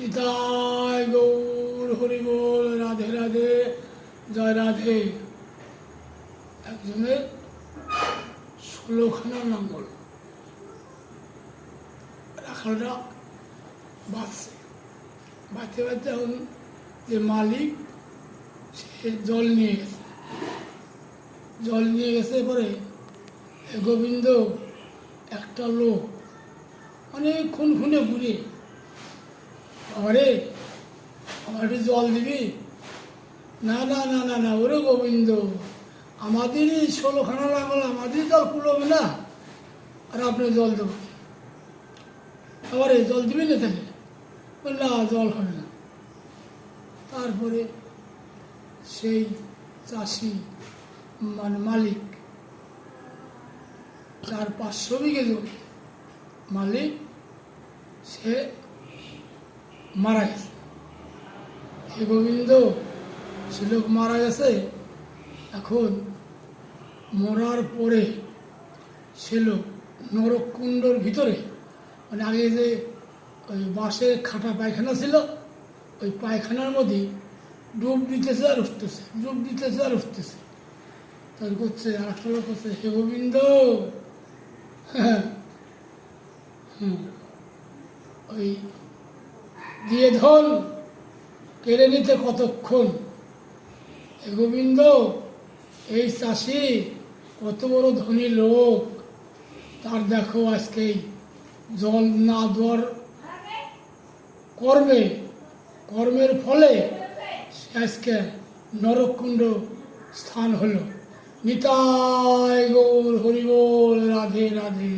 নিতাই গৌর হরি বল, রাধে রাধে, জয় রাধে। একজনের 16খানা লাঙ্গল, রাখালটা বাঁচছে, বাঁচতে বাঁচতে এখন যে মালিক সে জল নিয়ে গেছে, জল নিয়ে গেছে পরে গোবিন্দ একটা লোক অনেকক্ষণ খুনে ঘুরে, আরে আমার একটু জল দিবি? না না না না না, ওরে গোবিন্দ, আমাদেরই 16খানা লাঙ্গল, আমাদেরই জল কুলোবে না, আর আপনি জল দেবো? আরে জল দিবি না তাহলে? না, জল হবে না। তারপরে সেই চাষি মানে মালিক, তার 500 বিঘে জমি মালিক, সে মারা গেছে। হে গোবিন্দ, সে লোক মারা গেছে। এখন মরার পরে সে লোক নরককুণ্ডর ভিতরে, মানে আগে যে ওই বাঁশের খাটা পায়খানা ছিল, ওই পায়খানার মধ্যে ডুব দিতেছে আর উঠতেছে, ডুব দিতেছে আর উঠতেছে। তার করছে আর একটা লোক করছে, হে গোবিন্দ, হ্যাঁ ওই দিয়ে ধন কেড়ে নিতে কতক্ষণ? হে গোবিন্দ, এই চাষি কত বড় ধনী লোক, তার দেখো আজকে জল না দেওয়ার কর্মের ফলে আজকে নরককুণ্ড স্থান হলো। নিতাই গৌর হরি বল, রাধে রাধে।